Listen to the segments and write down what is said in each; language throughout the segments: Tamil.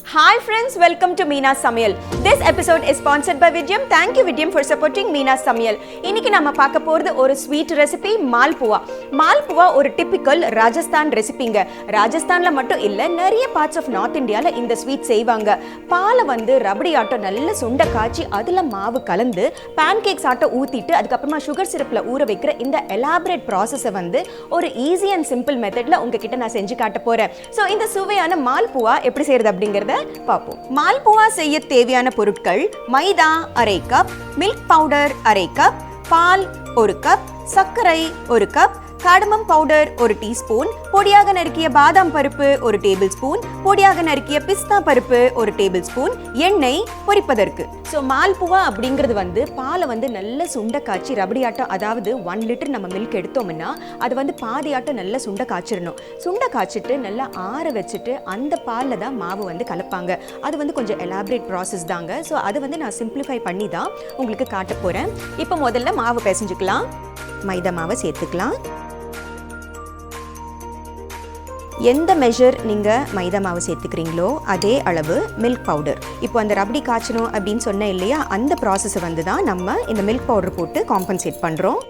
Hi friends, welcome to Meena Samayal. This episode is sponsored by VIDIEM. Thank you VIDIEM for supporting Meena Samayal. இன்னைக்கு நம்ம பார்க்க போறது ஒரு ஸ்வீட் ரெசிபி மால்புவா. மால்புவா ஒரு டிபிக்கல் ராஜஸ்தான் ரெசிபிங்க. ராஜஸ்தான்ல மட்டும் இல்ல, நிறைய பார்ட்ஸ் ஆஃப் நார்த் இந்தியால இந்த ஸ்வீட் செய்வாங்க. பாலை வந்து ரபடி ஆட்டம் நல்ல சுண்ட காய்ச்சி அதுல மாவு கலந்து பேன்கேக்ஸ் ஆட்டம் ஊத்திட்டு அதுக்கப்புறமா சுகர் சிரப்ல ஊற வைக்கிற இந்த எலாபரேட் ப்ராசஸை வந்து ஒரு ஈஸி அண்ட் சிம்பிள் மெத்தட்ல உங்ககிட்ட நான் செஞ்சு காட்ட போறேன். ஸோ இந்த சுவையான மால்புவா எப்படி செய்யறது அப்படிங்கறத பார்ப்போம். மால்புவா செய்ய தேவையான பொருட்கள்: மைதா அரை கப், மில்க் பவுடர் அரை கப், பால் ஒரு கப், சர்க்கரை ஒரு கப், காடமம் பவுடர் ஒரு டீஸ்பூன், பொடியாக நறுக்கிய பாதாம் பருப்பு ஒரு டேபிள் ஸ்பூன், பொடியாக நறுக்கிய பிஸ்தா பருப்பு ஒரு டேபிள் ஸ்பூன், எண்ணெய் பொரிப்பதற்கு. ஸோ மால்புவா அப்படிங்கிறது வந்து பாலை வந்து நல்ல சுண்ட காய்ச்சி ரபடியாட்டம், அதாவது 1 லிட்டர் நம்ம மில்க் எடுத்தோம்னா அது வந்து பாதியாட்டம் நல்ல சுண்ட காய்ச்சிடணும். சுண்ட காய்ச்சிட்டு நல்லா ஆற வச்சுட்டு அந்த பாலில் தான் மாவு வந்து கலப்பாங்க. அது வந்து கொஞ்சம் எலாபரேட் ப்ராசஸ் தாங்க. ஸோ அது வந்து நான் சிம்பிளிஃபை பண்ணி தான் உங்களுக்கு காட்ட போகிறேன். இப்போ முதல்ல மாவு பிசைஞ்சுக்கலாம். மைதா மாவை சேர்த்துக்கலாம். எந்த மெஷர் நீங்கள் மைதா மாவு சேர்த்துக்கிறீங்களோ அதே அளவு மில்க் பவுடர். இப்போ அந்த ரபடி காய்ச்சணும் அப்படின்னு சொன்னேன் இல்லையா, அந்த ப்ராசஸை வந்து தான் நம்ம இந்த மில்க் பவுடர் போட்டு காம்பன்சேட் பண்ணுறோம்.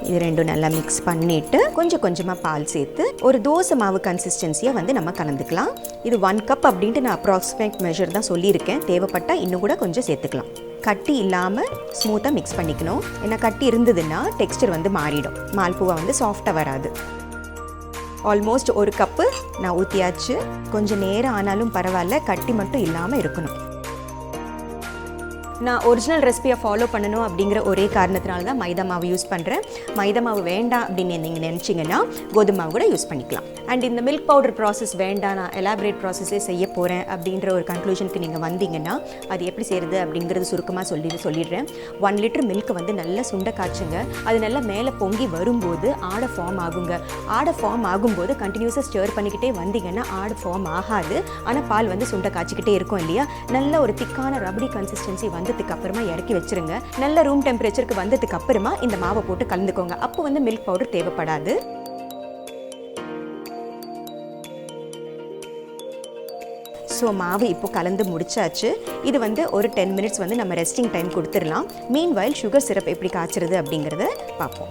இது ரெண்டும் நல்லா மிக்ஸ் பண்ணிவிட்டு கொஞ்சம் கொஞ்சமாக பால் சேர்த்து ஒரு தோசை மாவு கன்சிஸ்டன்சியாக வந்து நம்ம கலந்துக்கலாம். இது 1 கப் அப்படின்ட்டு நான் அப்ராக்சிமேட் மெஷர் தான் சொல்லியிருக்கேன். தேவைப்பட்டால் இன்னும் கூட கொஞ்சம் சேர்த்துக்கலாம். கட்டி இல்லாமல் ஸ்மூத்தாக மிக்ஸ் பண்ணிக்கணும். ஏன்னா கட்டி இருந்ததுன்னா டெக்ஸ்டர் வந்து மாறிடும், மால்புவா வந்து சாஃப்டாக வராது. ஆல்மோஸ்ட் 1 கப்பு நான் ஊற்றியாச்சு. கொஞ்சம் நேரம் ஆனாலும் பரவாயில்ல, கட்டி மட்டும் இல்லாமல் இருக்கணும். நான் ஒரிஜினல் ரெசிபியை ஃபாலோ பண்ணணும் அப்படிங்கிற ஒரே காரணத்தினால தான் மைதா மாவு யூஸ் பண்ணுறேன். மைதா மாவு வேண்டாம் அப்படின்னு நீங்கள் நினச்சிங்கன்னா கோதுமை மாவு கூட யூஸ் பண்ணிக்கலாம். அண்ட் இந்த மில்க் பவுடர் ப்ராசஸ் வேண்டாம், நான் எலாபரேட் ப்ராசஸே செய்ய போகிறேன் அப்படின்ற ஒரு கன்க்ளூஷனுக்கு நீங்கள் வந்தீங்கன்னா அது எப்படி செய்கிறது அப்படிங்கிறது சுருக்கமாக சொல்லிடுறேன். 1 லிட்டர் மில்க் வந்து நல்லா சுண்ட காய்ச்சுங்க. அது நல்லா மேலே பொங்கி வரும்போது ஆடை ஃபார்ம் ஆகுங்க. ஆடை ஃபார்ம் ஆகும்போது கண்டினியூஸாக ஸ்டர் பண்ணிக்கிட்டே வந்தீங்கன்னா ஆடை ஃபார்ம் ஆகாது. ஆனால் பால் வந்து சுண்ட காய்ச்சிக்கிட்டே இருக்கும் இல்லையா. நல்ல ஒரு திக்கான ரபடி கன்சிஸ்டன்சி வந்து அப்புறமா இறக்கி வச்சிருங்க. நல்ல ரூம் டெம்பரேச்சருக்கு வந்ததுக்கு அப்புறமா இந்த மாவை போட்டு கலந்துக்கோங்க. அப்போ வந்து மில்க் பவுடர் தேவைப்படாது. ஸோ மாவு இப்போ கலந்து முடிச்சாச்சு. இது வந்து ஒரு 10 மினிட்ஸ் வந்து நம்ம ரெஸ்டிங் டைம் கொடுத்துடலாம். மீன்வைல் சுகர் சிரப் எப்படி காய்ச்சறது அப்படிங்கிறத பார்ப்போம்.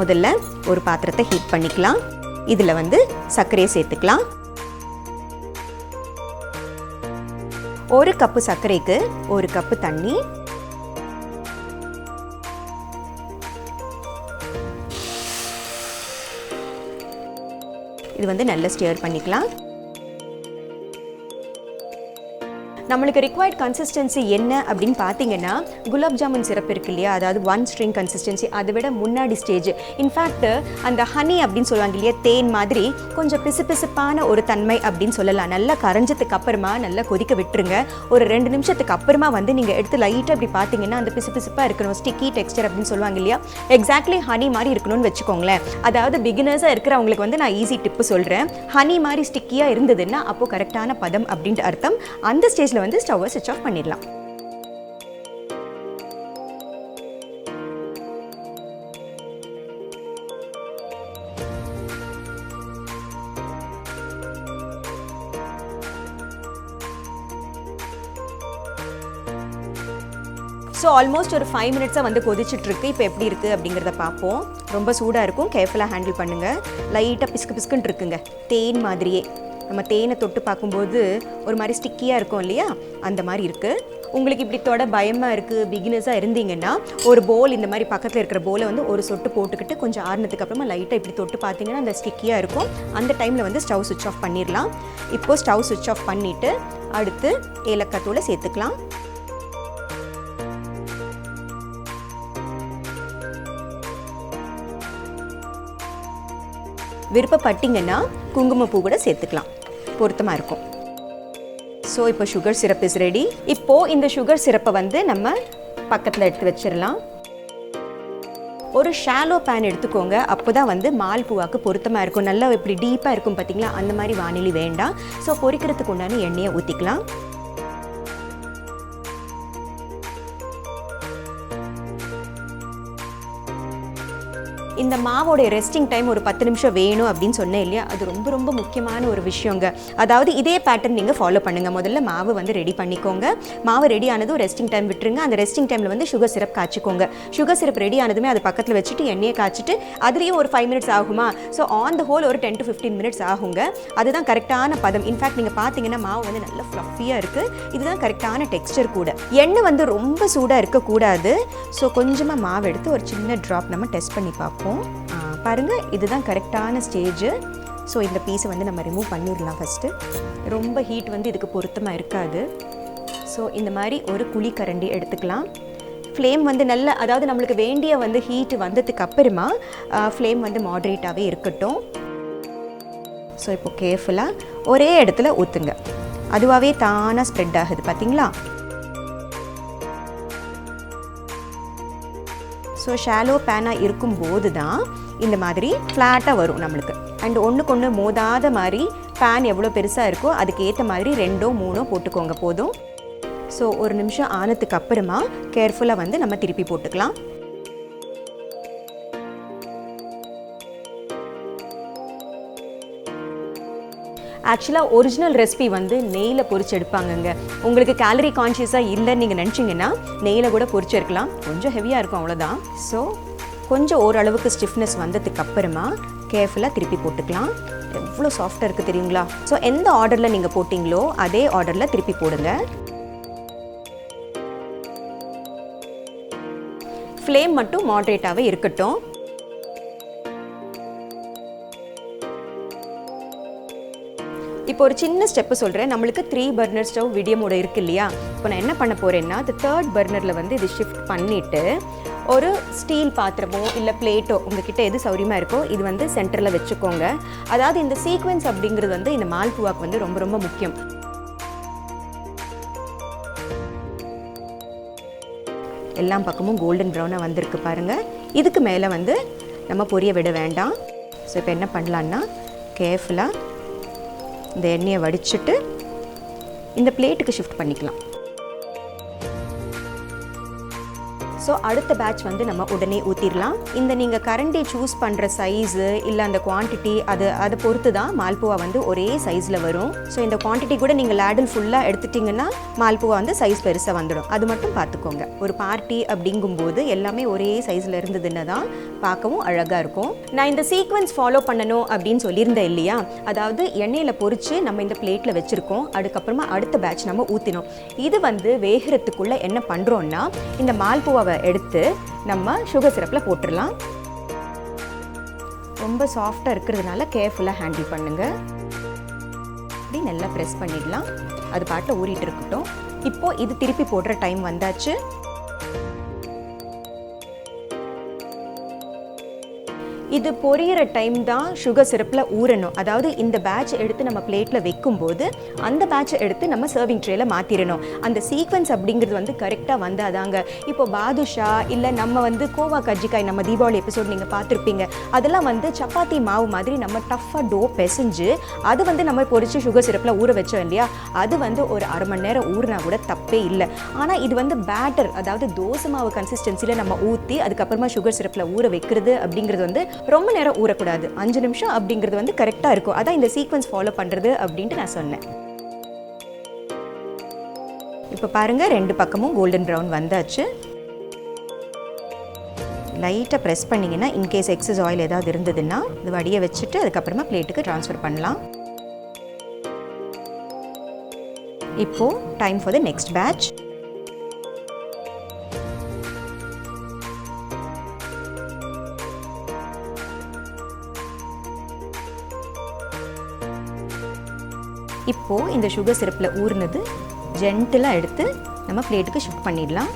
முதல்ல ஒரு பாத்திரத்தை ஹீட் பண்ணிக்கலாம். இதில் வந்து சர்க்கரையை சேர்த்துக்கலாம். 1 கப்பு சர்க்கரைக்கு 1 கப்பு தண்ணி. இது வந்து நல்லா ஸ்டியர் பண்ணிக்கலாம். நம்மளுக்கு ரிக்வயர்ட் கன்சிஸ்டன்சி என்ன அப்படின்னு பார்த்தீங்கன்னா, குலாப் ஜாமுன் சிரப் இருக்கு இல்லையா, அதாவது 1 ஸ்ட்ரிங் கன்சிஸ்டன்சி, அதை விட முன்னாடி ஸ்டேஜ். இன்ஃபேக்ட் அந்த ஹனி அப்படின்னு சொல்லுவாங்க இல்லையா, தேன் மாதிரி கொஞ்சம் பிசுபிசுப்பான ஒரு தன்மை அப்படின்னு சொல்லலாம். நல்லா கரைஞ்சதுக்கு அப்புறமா நல்லா கொதிக்க விட்டுருங்க. ஒரு 2 நிமிஷத்துக்கு அப்புறமா வந்து நீங்கள் எடுத்து லைட்டாக இப்படி பார்த்தீங்கன்னா அந்த பிசுபிசுப்பாக இருக்கணும், ஸ்டிக்கி டெக்ஸ்டர் அப்படின்னு சொல்லுவாங்க இல்லையா, எக்ஸாக்ட்லி ஹனி மாதிரி இருக்கணும்னு வச்சுக்கோங்களேன். அதாவது பிகினர்ஸாக இருக்கிறவங்களுக்கு வந்து நான் ஈஸி டிப்பு சொல்கிறேன். ஹனி மாதிரி ஸ்டிக்கியாக இருந்ததுன்னா அப்போது கரெக்டான பதம் அப்படின்ட்டு அர்த்தம். அந்த ஸ்டேஜில் வந்து ஸ்டவ்வை ஸ்விட்ச் ஆஃப் பண்ணிடலாம். ஸோ ஆல்மோஸ்ட் ஒரு 5 மினிட்ஸாக வந்து கொதிச்சுட்ருக்கு. இப்போ எப்படி இருக்குது அப்படிங்கிறத பார்ப்போம். ரொம்ப சூடாக இருக்கும், கேர்ஃபுல்லாக ஹேண்டில் பண்ணுங்கள். லைட்டாக பிஸ்கு பிஸ்குன்னு இருக்குங்க, தேன் மாதிரியே. நம்ம தேனை தொட்டு பார்க்கும்போது ஒரு மாதிரி ஸ்டிக்கியாக இருக்கும் இல்லையா, அந்த மாதிரி இருக்குது. உங்களுக்கு இப்படி தொட பயமாக இருக்குது, பிகினர்ஸாக இருந்தீங்கன்னா ஒரு போல், இந்த மாதிரி பக்கத்தில் இருக்கிற போலை வந்து ஒரு சொட்டு போட்டுக்கிட்டு கொஞ்சம் ஆறுனதுக்கு அப்புறமா லைட்டாக இப்படி தொட்டு பார்த்தீங்கன்னா அந்த ஸ்டிக்கியாக இருக்கும். அந்த டைமில் வந்து ஸ்டவ் சுவிட்ச் ஆஃப் பண்ணிடலாம். இப்போது ஸ்டவ் சுவிட்ச் ஆஃப் பண்ணிவிட்டு அடுத்து ஏலக்காய் தூளை சேர்த்துக்கலாம். விருப்பப்பட்டீங்கன்னா குங்குமப்பூ கூட சேர்த்துக்கலாம், பொருத்தமாக இருக்கும். ஸோ இப்போ சுகர் சிரப் இஸ் ரெடி. இப்போது இந்த சுகர் சிரப்பை வந்து நம்ம பக்கத்தில் எடுத்து வச்சிடலாம். ஒரு ஷாலோ பேன் எடுத்துக்கோங்க, அப்போ தான் வந்து மால்புவாக்கு பொருத்தமாக இருக்கும். நல்லா இப்படி டீப்பாக இருக்கும் பார்த்தீங்களா, அந்த மாதிரி வானிலை வேண்டாம். ஸோ பொரிக்கிறதுக்கு உண்டான எண்ணெயை ஊற்றிக்கலாம். இந்த மாவோட ரெஸ்டிங் டைம் ஒரு 10 நிமிஷம் வேணும் அப்படின்னு சொன்னேன் இல்லையா, அது ரொம்ப ரொம்ப முக்கியமான ஒரு விஷயங்க. அதாவது இதே பேட்டர்ன் நீங்கள் ஃபாலோ பண்ணுங்கள். முதல்ல மாவு வந்து ரெடி பண்ணிக்கோங்க. மாவு ரெடி ஆனதும் ரெஸ்டிங் டைம் விட்டுருங்க. அந்த ரெஸ்டிங் டைமில் வந்து சுகர் சிரப் காய்ச்சிக்கோங்க. சுகர் சிரப் ரெடி ஆனதுமே அது பக்கத்தில் வச்சுட்டு எண்ணெயை காய்ச்சிட்டு அதுலேயும் ஒரு 5 மினிட்ஸ் ஆகுமா, ஸோ ஆன் த ஹோல் ஒரு 10 to 15 மினிட்ஸ் ஆகுங்க. அதுதான் கரெக்டான பதம். இன்ஃபேக்ட் நீங்கள் பார்த்தீங்கன்னா மாவு வந்து நல்ல ஃப்ளஃபியாக இருக்குது. இதுதான் கரெக்டான டெக்ஸ்டர் கூட. எண்ணெய் வந்து ரொம்ப சூடாக இருக்கக்கூடாது. ஸோ கொஞ்சமாக மாவு எடுத்து ஒரு சின்ன ட்ராப் நம்ம டெஸ்ட் பண்ணி பார்ப்போம். பாருங்கள், இதுதான் கரெக்டான ஸ்டேஜ். ஸோ இந்த பீஸை வந்து நம்ம ரிமூவ் பண்ணிடலாம். ஃபஸ்ட்டு ரொம்ப ஹீட் வந்து இதுக்கு பொருத்தமாக இருக்காது. ஸோ இந்த மாதிரி ஒரு குழிக்கரண்டி எடுத்துக்கலாம். ஃப்ளேம் வந்து நல்ல, அதாவது நம்மளுக்கு வேண்டிய வந்து ஹீட் வந்ததுக்கு அப்புறமா ஃப்ளேம் வந்து மாட்ரேட்டாகவே இருக்கட்டும். ஸோ இப்போ கேர்ஃபுல்லாக ஒரே இடத்துல ஊற்றுங்க. அதுவாகவே தானாக ஸ்ப்ரெட் ஆகுது பார்த்தீங்களா. ஸோ ஷாலோ பேனாக இருக்கும்போது தான் இந்த மாதிரி ஃப்ளாட்டாக வரும் நம்மளுக்கு. அண்ட் ஒன்றுக்கு ஒன்று மோதாத மாதிரி பேன் எவ்வளோ பெருசாக இருக்கோ அதுக்கு ஏற்ற மாதிரி 2 or 3 போட்டுக்கோங்க போதும். ஸோ ஒரு நிமிஷம் ஆனதுக்கு அப்புறமா கேர்ஃபுல்லாக வந்து நம்ம திருப்பி போட்டுக்கலாம். ஆக்சுவலாக ஒரிஜினல் ரெசிபி வந்து நெய்யில் பொரிச்சு எடுப்பாங்கங்க. உங்களுக்கு கேலரி கான்ஷியஸாக இல்லைன்னு நீங்கள் நினச்சிங்கன்னா நெய்யில் கூட பொரிச்சு எடுக்கலாம். கொஞ்சம் ஹெவியாக இருக்கும், அவ்வளோதான். ஸோ கொஞ்சம் ஓரளவுக்கு ஸ்டிஃப்னஸ் வந்ததுக்கு அப்புறமா கேர்ஃபுல்லாக திருப்பி போட்டுக்கலாம். எவ்வளோ சாஃப்டாக இருக்குது தெரியுங்களா. ஸோ எந்த ஆர்டரில் நீங்கள் போட்டிங்களோ அதே ஆர்டரில் திருப்பி போடுங்க. ஃப்ளேம் மட்டும் மாட்ரேட்டாகவே இருக்கட்டும். இப்போ ஒரு சின்ன ஸ்டெப்பு சொல்கிறேன். நம்மளுக்கு 3 burner ஸ்டவ் விடியமோட இருக்குது இல்லையா. இப்போ நான் என்ன பண்ண போகிறேன்னா, அது 3rd பர்னரில் வந்து இது ஷிஃப்ட் பண்ணிவிட்டு ஒரு ஸ்டீல் பாத்திரமோ இல்லை பிளேட்டோ உங்ககிட்ட எது சௌரியமாக இருக்கோ இது வந்து சென்டரில் வச்சுக்கோங்க. அதாவது இந்த சீக்வென்ஸ் அப்படிங்கிறது வந்து இந்த மால்புவாக்கு வந்து ரொம்ப ரொம்ப முக்கியம். எல்லா பக்கமும் கோல்டன் ப்ரௌனாக வந்திருக்கு பாருங்கள். இதுக்கு மேலே வந்து நம்ம பொரிய விட வேண்டாம். ஸோ இப்போ என்ன பண்ணலான்னா, கேர்ஃபுல்லாக இந்த எண்ணெயை வடிச்சிட்டு இந்த பிளேட்டுக்கு ஷிஃப்ட் பண்ணிக்கலாம். ஸோ அடுத்த பேட்ச் வந்து நம்ம உடனே ஊற்றிடலாம். இந்த நீங்கள் கரண்டி சூஸ் பண்ணுற சைஸு இல்லை அந்த குவான்டிட்டி அதை பொறுத்து தான் மால்புவா வந்து ஒரே சைஸில் வரும். ஸோ இந்த குவான்டிட்டி கூட நீங்கள் லேடில் ஃபுல்லாக எடுத்துட்டிங்கன்னா மால்புவா வந்து சைஸ் பெருசாக வந்துடும். அது மட்டும் பார்த்துக்கோங்க. ஒரு பார்ட்டி அப்படிங்கும்போது எல்லாமே ஒரே சைஸில் இருந்ததுன்னு தான் பார்க்கவும் அழகாக இருக்கும். நான் இந்த சீக்வென்ஸ் ஃபாலோ பண்ணணும் அப்படின்னு சொல்லியிருந்தேன் இல்லையா. அதாவது எண்ணெயில் பொரித்து நம்ம இந்த பிளேட்டில் வச்சுருக்கோம். அதுக்கப்புறமா அடுத்த பேட்ச் நம்ம ஊற்றினோம். இது வந்து வேகிறதுக்குள்ளே என்ன பண்ணுறோன்னா, இந்த மால்புவாவை எடுத்து நம்ம சுகர் சிரப்பில் போட்டுடலாம். ரொம்ப சாஃப்டாக இருக்கிறதுனால கேர்ஃபுல்லாக ஹேண்டில் பண்ணுங்கள். இப்படி நல்லா ப்ரெஸ் பண்ணிடலாம். அது பாட்டில் ஊறிட்டு இருக்கட்டும். இப்போது இது திருப்பி போடுற டைம் வந்தாச்சு. இது பொரியிற டைம் தான் சுகர் சிரப்பில் ஊறணும். அதாவது இந்த பேட்ச் எடுத்து நம்ம பிளேட்டில் வைக்கும்போது அந்த பேட்சை எடுத்து நம்ம சர்விங் ட்ரேயில் மாற்றிடணும். அந்த சீக்வென்ஸ் அப்படிங்கிறது வந்து கரெக்டாக வந்தாதாங்க. இப்போ பாதுஷா இல்லை நம்ம வந்து கோவா கஜ்ஜிக்காய் நம்ம தீபாவளி எபிசோட் நீங்கள் பார்த்துருப்பீங்க. அதெல்லாம் வந்து சப்பாத்தி மாவு மாதிரி நம்ம டஃப்பாக டோ பிசைஞ்சு அது வந்து நம்ம பொரிச்சு சுகர் சிரப்பில் ஊற வச்சோம் இல்லையா. அது வந்து ஒரு 1/2 மணி நேரம் ஊறினா கூட தப்பே இல்லை. ஆனால் இது வந்து பேட்டர், அதாவது தோசை மாவு கன்சிஸ்டன்சியில் நம்ம ஊற்றி அதுக்கப்புறமா சுகர் சிரப்பில் ஊற வைக்கிறது அப்படிங்கிறது வந்து ரொம்ப நேரம் ஊறக்கூடாது. 5 நிமிஷம் அப்படிங்கிறது வந்து கரெக்டாக இருக்கும். அதான் இந்த சீக்வென்ஸ் ஃபாலோ பண்ணுறது அப்படின்ட்டு நான் சொன்னேன். இப்போ பாருங்கள், 2 பக்கமும் கோல்டன் ப்ரௌன் வந்தாச்சு. லைட்டாக ப்ரெஸ் பண்ணிங்கன்னா இன்கேஸ் எக்ஸஸ் ஆயில் ஏதாவது இருந்ததுன்னா இது வடிய வச்சுட்டு அதுக்கப்புறமா பிளேட்டுக்கு ட்ரான்ஸ்ஃபர் பண்ணலாம். இப்போது time for the next batch. இப்போது இந்த சுகர் சிரப்பில் ஊறினது ஜென்டிலாக எடுத்து நம்ம பிளேட்டுக்கு ஷிஃப்ட் பண்ணிடலாம்.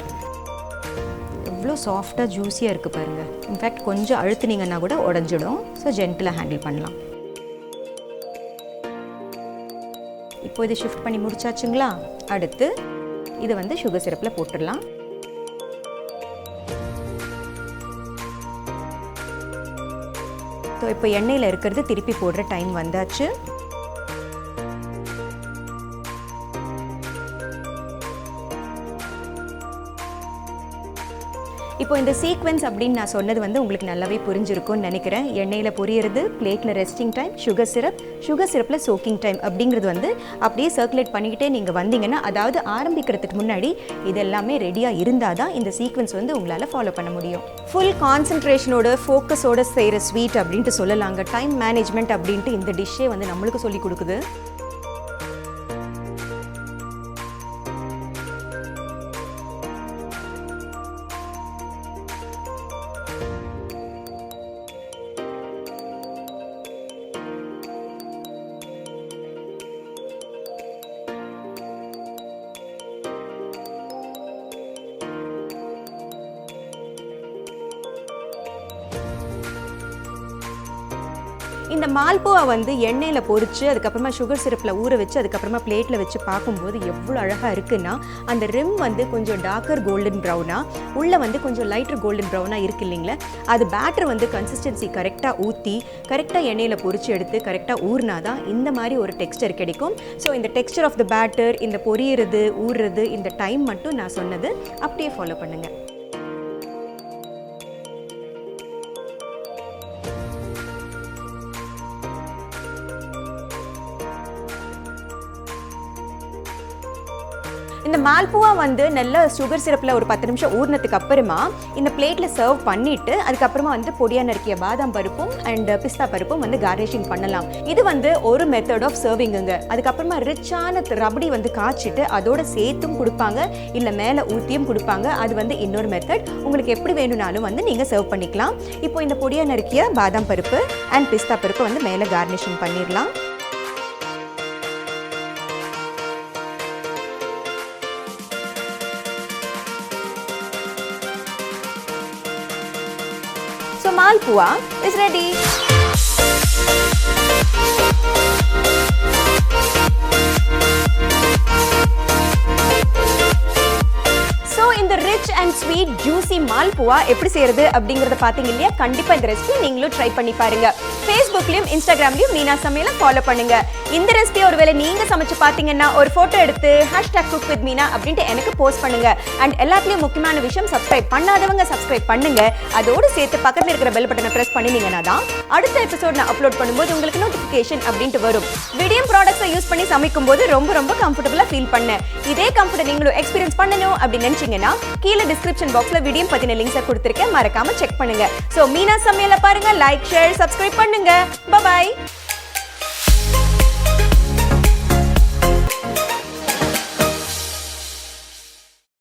எவ்வளோ சாஃப்டாக ஜூஸியாக இருக்குது பாருங்கள். இன்ஃபேக்ட் கொஞ்சம் அழுத்துனீங்கன்னா கூட உடஞ்சிடும். ஸோ ஜென்டிலாக ஹேண்டில் பண்ணலாம். இப்போ இதை ஷிஃப்ட் பண்ணி முடிச்சாச்சுங்களா. அடுத்து இதை வந்து சுகர் சிரப்பில் போட்டுடலாம். ஸோ இப்போ எண்ணெயில் இருக்கிறது திருப்பி போடுற டைம் வந்தாச்சு. இப்போ இந்த சீக்வென்ஸ் அப்படின்னு நான் சொன்னது வந்து உங்களுக்கு நல்லாவே புரிஞ்சிருக்கும்னு நினைக்கிறேன். எண்ணெயில் பொரியறது, பிளேட்டில் ரெஸ்டிங் டைம், சுகர் சிரப்பில் சோக்கிங் டைம் அப்படிங்கிறது வந்து அப்படியே சர்க்குலேட் பண்ணிக்கிட்டே நீங்கள் வந்தீங்கன்னா, அதாவது ஆரம்பிக்கிறதுக்கு முன்னாடி இது எல்லாமே ரெடியாக இருந்தால் தான் இந்த சீக்வென்ஸ் வந்து உங்களால் ஃபாலோ பண்ண முடியும். ஃபுல் கான்சன்ட்ரேஷனோட ஃபோக்கஸோட செய்கிற ஸ்வீட் அப்படின்ட்டு சொல்லலாங்க. டைம் மேனேஜ்மெண்ட் அப்படின்ட்டு இந்த டிஷ்ஷே வந்து நம்மளுக்கு சொல்லி கொடுக்குது. இந்த மால்புவா வந்து எண்ணெயில் பொரிச்சு அதுக்கப்புறமா சுகர் சிரப்பில் ஊற வச்சு அதுக்கப்புறமா பிளேட்டில் வச்சு பார்க்கும்போது எவ்வளோ அழகாக இருக்குன்னா, அந்த ரிம் வந்து கொஞ்சம் டார்க்கர் கோல்டன் ப்ரௌனாக, உள்ளே வந்து கொஞ்சம் லைட்டர் கோல்டன் ப்ரௌனாக இருக்குது இல்லைங்களா. அது பேட்டர் வந்து கன்சிஸ்டன்சி கரெக்டாக ஊற்றி கரெக்டாக எண்ணெயில் பொரிச்சு எடுத்து கரெக்டாக ஊறினா தான் இந்த மாதிரி ஒரு டெக்ஸ்டர் கிடைக்கும். ஸோ இந்த டெக்ஸ்டர் ஆஃப் த பேட்டர், இந்த பொரியறது ஊறுறது, இந்த டைம் மட்டும் நான் சொன்னது அப்படியே ஃபாலோ பண்ணுங்கள். இந்த மால்புவா வந்து நல்ல சுகர் சிரப்பில் ஒரு 10 நிமிஷம் ஊறினதுக்கு அப்புறமா இந்த பிளேட்டில் சர்வ் பண்ணிவிட்டு அதுக்கப்புறமா வந்து பொடியாக நறுக்கிய பாதாம் பருப்பும் அண்ட் பிஸ்தா பருப்பும் வந்து கார்னிஷிங் பண்ணலாம். இது வந்து ஒரு மெத்தட் ஆஃப் சர்விங்குங்க. அதுக்கப்புறமா ரிச்சான ரபடி வந்து காய்ச்சிட்டு அதோட சேர்த்தும் கொடுப்பாங்க, இல்லை மேலே ஊற்றியும் கொடுப்பாங்க. அது வந்து இன்னொரு மெத்தட். உங்களுக்கு எப்படி வேணும்னாலும் வந்து நீங்கள் சர்வ் பண்ணிக்கலாம். இப்போ இந்த பொடியாக நறுக்கிய பாதாம் பருப்பு அண்ட் பிஸ்தா பருப்பு வந்து மேலே கார்னிஷிங் பண்ணிடலாம். So Malpua is ready. இந்த rich and sweet juicy malpua எப்படி செய்யறது அப்படிங்கறத பாத்தீங்க இல்லையா? கண்டிப்பா இந்த ரெசிபி நீங்களும் ட்ரை பண்ணி பாருங்க. ஃபேஸ்புக்லயும் இன்ஸ்டாகிராம்லயும் மீனா சமையலை ஃபாலோ பண்ணுங்க. இந்த ரெசிபி ஒருவேளை நீங்க சமைச்சு பாத்தீங்கன்னா ஒரு போட்டோ எடுத்து #cook_with_meena அப்படின்ட்டு எனக்கு போஸ்ட் பண்ணுங்க. அண்ட் எல்லாத்துலயும் முக்கியமான விஷயம், சப்ஸ்கிரைப் பண்ணாதவங்க சப்ஸ்கிரைப் பண்ணுங்க. அதோடு சேர்த்து பக்கத்துல இருக்கிற பெல் பட்டனை பிரஸ் பண்ணினீங்கன்னா தான் அடுத்த எபிசோட் நான் அப்லோட் பண்ணும்போது உங்களுக்கு நோட்டிபிகேஷன் அப்படின்ட்டு வரும். விடியம் ப்ராடக்ட்ஸை யூஸ் பண்ணி சமைக்கும் போது ரொம்ப கம்ஃபர்டபுளா ஃபீல் பண்ணேன். இதே கம்ஃபர்ட் நீங்களும் எக்ஸ்பீரியன்ஸ் பண்ணணும் அப்படின்னு நினைச்சீங்கன்னா கீழே டிஸ்கிரிப்ஷன் பாக்ஸ்ல விடியம் பத்தின லிங்க்ஸை கொடுத்திருக்கேன், மறக்காம செக் பண்ணுங்க. சோ மீனா சமையலை பாருங்க, லைக், ஷேர், சப்ஸ்கிரைப் பண்ணுங்க. பை.